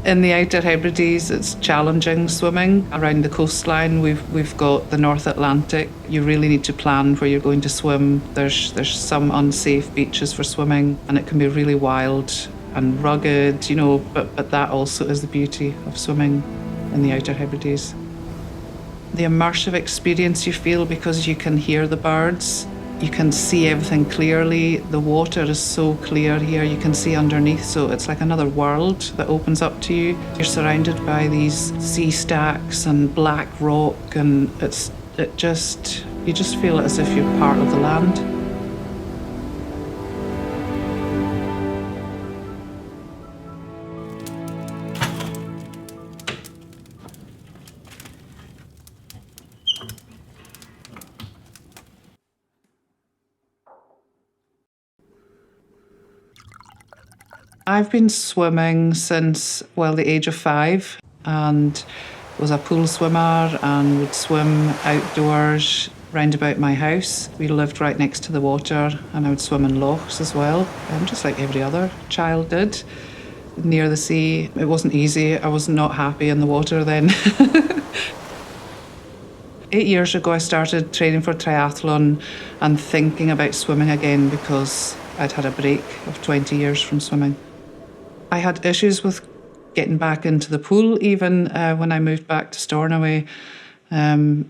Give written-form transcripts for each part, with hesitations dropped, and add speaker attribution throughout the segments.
Speaker 1: In the Outer Hebrides, it's challenging swimming. Around the coastline, we've got the North Atlantic. You really need to plan where you're going to swim. There's some unsafe beaches for swimming, and it can be really wild and rugged, you know, but that also is the beauty of swimming in the Outer Hebrides. The immersive experience you feel because you can hear the birds. You can see everything clearly. The water is so clear here. You can see underneath, so it's like another world that opens up to you. You're surrounded by these sea stacks and black rock, and you just feel as if you're part of the land. I've been swimming since, well, the age of 5, and was a pool swimmer and would swim outdoors round about my house. We lived right next to the water, and I would swim in lochs as well, just like every other child did, near the sea. It wasn't easy. I was not happy in the water then. 8 years ago, I started training for triathlon and thinking about swimming again because I'd had a break of 20 years from swimming. I had issues with getting back into the pool even when I moved back to Stornoway. And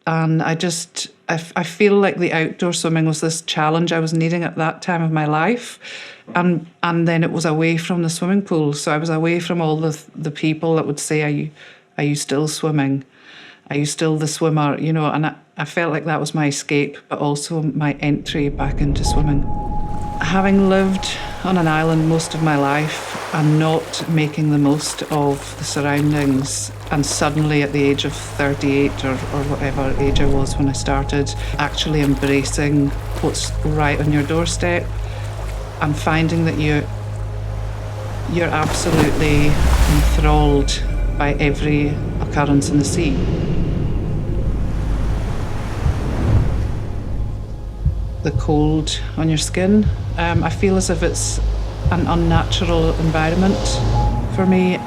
Speaker 1: I feel like the outdoor swimming was this challenge I was needing at that time of my life. And then it was away from the swimming pool. So I was away from all the people that would say, are you still swimming? Are you still the swimmer? You know, and I felt like that was my escape, but also my entry back into swimming. Having lived on an island most of my life and not making the most of the surroundings, and suddenly at the age of 38 or whatever age I was when I started, actually embracing what's right on your doorstep and finding that you're absolutely enthralled by every occurrence in the sea. The cold on your skin. I feel as if it's an unnatural environment for me,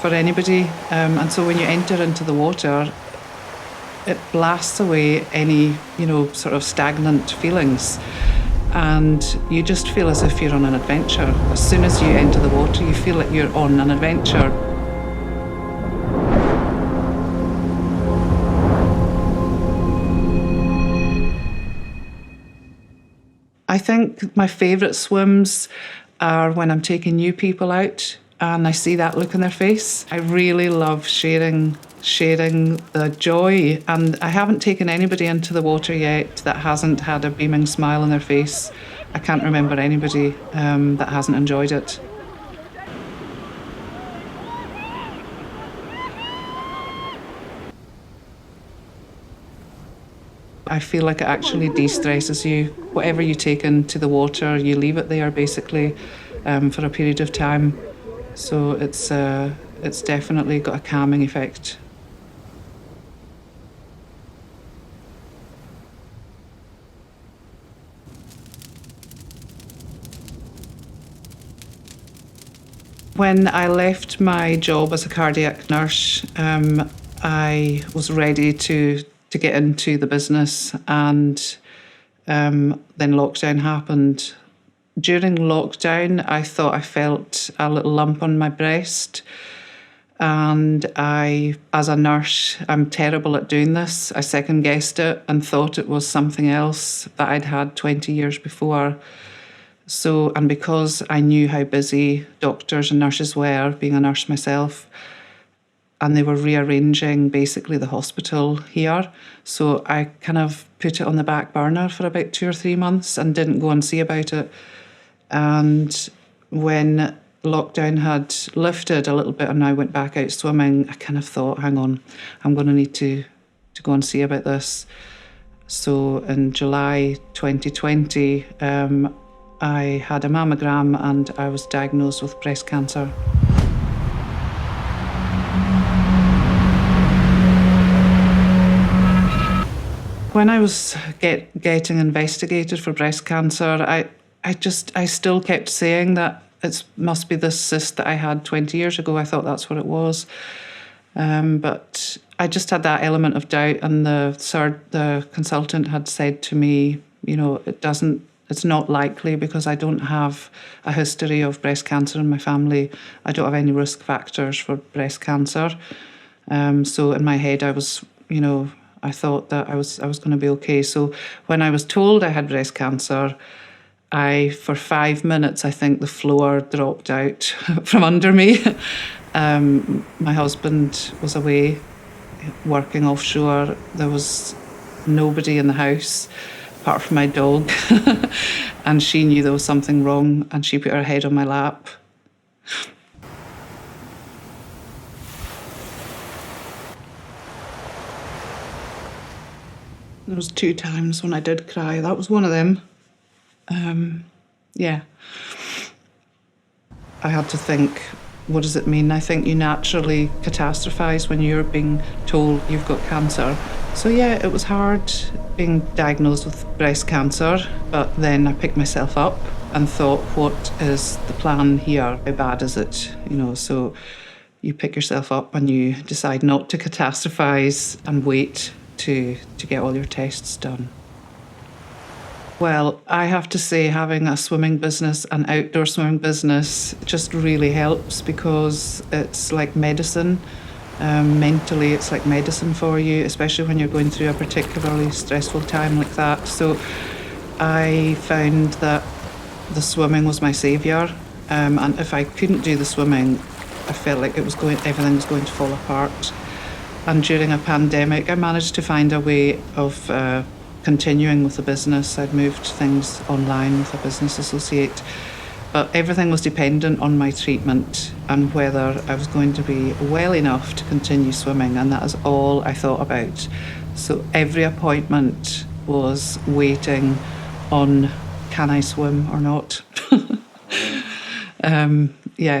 Speaker 1: for anybody. And so when you enter into the water, it blasts away any, sort of stagnant feelings. And you just feel as if you're on an adventure. As soon as you enter the water, you feel like you're on an adventure. I think my favourite swims are when I'm taking new people out and I see that look in their face. I really love sharing the joy, and I haven't taken anybody into the water yet that hasn't had a beaming smile on their face. I can't remember anybody that hasn't enjoyed it. I feel like it actually de-stresses you. Whatever you take into the water, you leave it there basically for a period of time. So it's definitely got a calming effect. When I left my job as a cardiac nurse, I was ready to get into the business, and then lockdown happened. During lockdown, I thought I felt a little lump on my breast, and as a nurse, I'm terrible at doing this. I second-guessed it and thought it was something else that I'd had 20 years before. So, and because I knew how busy doctors and nurses were, being a nurse myself, and they were rearranging basically the hospital here. So I kind of put it on the back burner for about 2 or 3 months and didn't go and see about it. And when lockdown had lifted a little bit and I went back out swimming, I kind of thought, hang on, I'm going to need to go and see about this. So in July 2020, I had a mammogram and I was diagnosed with breast cancer. When I was getting investigated for breast cancer, I still kept saying that it must be this cyst that I had 20 years ago. I thought that's what it was. But I just had that element of doubt, and the consultant had said to me, you know, it's not likely because I don't have a history of breast cancer in my family. I don't have any risk factors for breast cancer. So in my head, I was, you know, I thought that I was going to be okay. So when I was told I had breast cancer, for 5 minutes, I think the floor dropped out from under me. My husband was away working offshore. There was nobody in the house apart from my dog. And she knew there was something wrong, and she put her head on my lap. There was 2 times when I did cry. That was one of them. Yeah. I had to think, what does it mean? I think you naturally catastrophize when you're being told you've got cancer. So yeah, it was hard being diagnosed with breast cancer, but then I picked myself up and thought, what is the plan here? How bad is it? You know, so you pick yourself up and you decide not to catastrophize and wait to get all your tests done. Well, I have to say having a swimming business, an outdoor swimming business, just really helps because it's like medicine. Mentally, it's like medicine for you, especially when you're going through a particularly stressful time like that. So I found that the swimming was my saviour. And if I couldn't do the swimming, I felt like everything was going to fall apart. And during a pandemic, I managed to find a way of continuing with the business. I'd moved things online with a business associate, but everything was dependent on my treatment and whether I was going to be well enough to continue swimming, and that is all I thought about. So every appointment was waiting on, can I swim or not?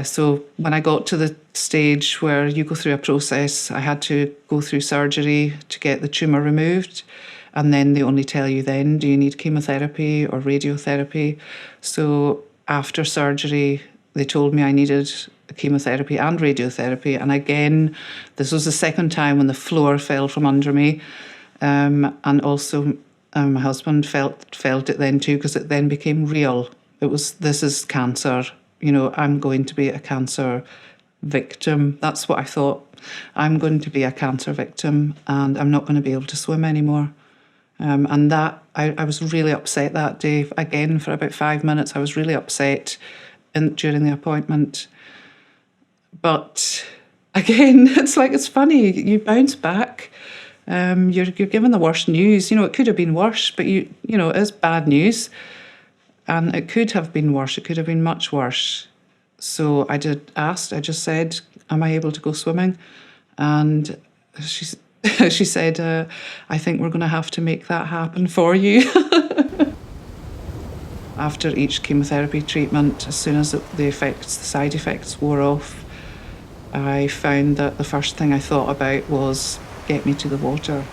Speaker 1: So when I got to the stage where you go through a process, I had to go through surgery to get the tumour removed. And then they only tell you then, do you need chemotherapy or radiotherapy? So after surgery, they told me I needed chemotherapy and radiotherapy. And again, this was the second time when the floor fell from under me. And also my husband felt it then too, because it then became real. This is cancer. You know, I'm going to be a cancer victim. That's what I thought. I'm going to be a cancer victim and I'm not going to be able to swim anymore. And that, I was really upset that day. Again, for about 5 minutes, I was really upset during the appointment. But again, it's funny. You bounce back. You're given the worst news. You know, it could have been worse, but you know, it is bad news. And it could have been worse. It could have been much worse. So I just said, am I able to go swimming? And she said, I think we're going to have to make that happen for you. After each chemotherapy treatment, as soon as the side effects wore off, I found that the first thing I thought about was, get me to the water.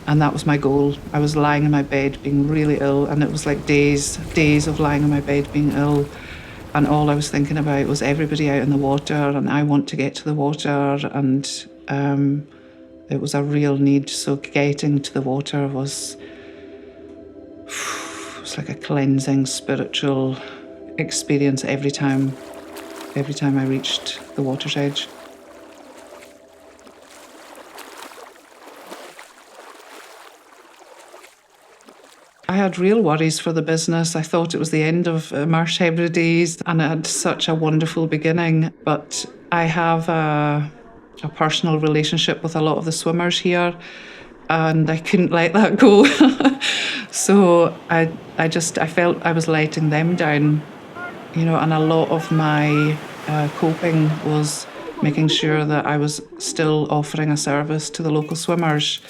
Speaker 1: And that was my goal. I was lying in my bed being really ill, and it was like days of lying in my bed being ill. And all I was thinking about was everybody out in the water, and I want to get to the water, and it was a real need. So getting to the water was like a cleansing spiritual experience every time I reached the water's edge. I had real worries for the business. I thought it was the end of IMMERSE Hebrides, and it had such a wonderful beginning. But I have a personal relationship with a lot of the swimmers here, and I couldn't let that go. So I felt I was letting them down, you know, and a lot of my coping was making sure that I was still offering a service to the local swimmers.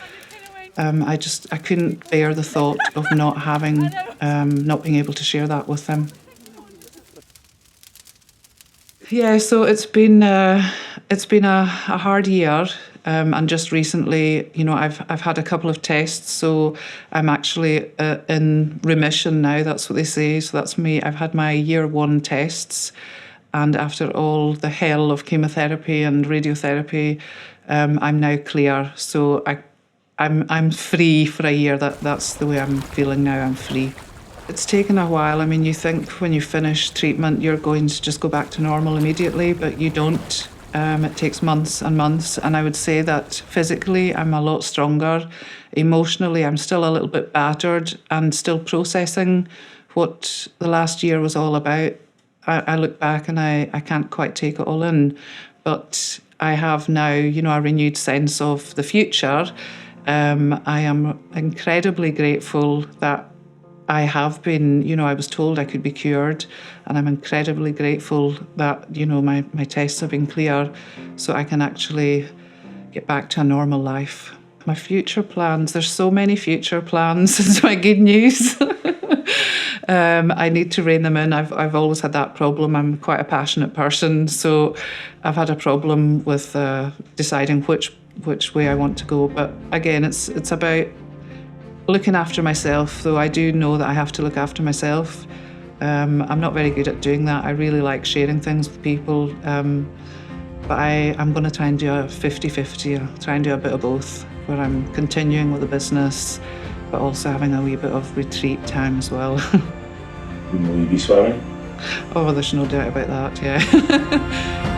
Speaker 1: I couldn't bear the thought of not being able to share that with them. Yeah, so it's been a hard year. And just recently, I've had a couple of tests, so I'm actually in remission now. That's what they say. So that's me. I've had my year 1 tests, and after all the hell of chemotherapy and radiotherapy, I'm now clear. So I'm free for a year. That's the way I'm feeling now. I'm free. It's taken a while. I mean, you think when you finish treatment, you're going to just go back to normal immediately, but you don't. It takes months and months. And I would say that physically, I'm a lot stronger. Emotionally, I'm still a little bit battered and still processing what the last year was all about. I look back and I can't quite take it all in. But I have now, a renewed sense of the future. I am incredibly grateful that I have been, I was told I could be cured, and I'm incredibly grateful that, my tests have been clear, so I can actually get back to a normal life. My future plans, there's so many future plans, it's my good news. I need to rein them in. I've always had that problem. I'm quite a passionate person, so I've had a problem with deciding which way I want to go. But again, it's about looking after myself, though I do know that I have to look after myself. I'm not very good at doing that. I really like sharing things with people, but I'm going to try and do a 50-50. I'll try and do a bit of both, where I'm continuing with the business, but also having a wee bit of retreat time as well.
Speaker 2: Will you be swearing?
Speaker 1: Oh, there's no doubt about that, yeah.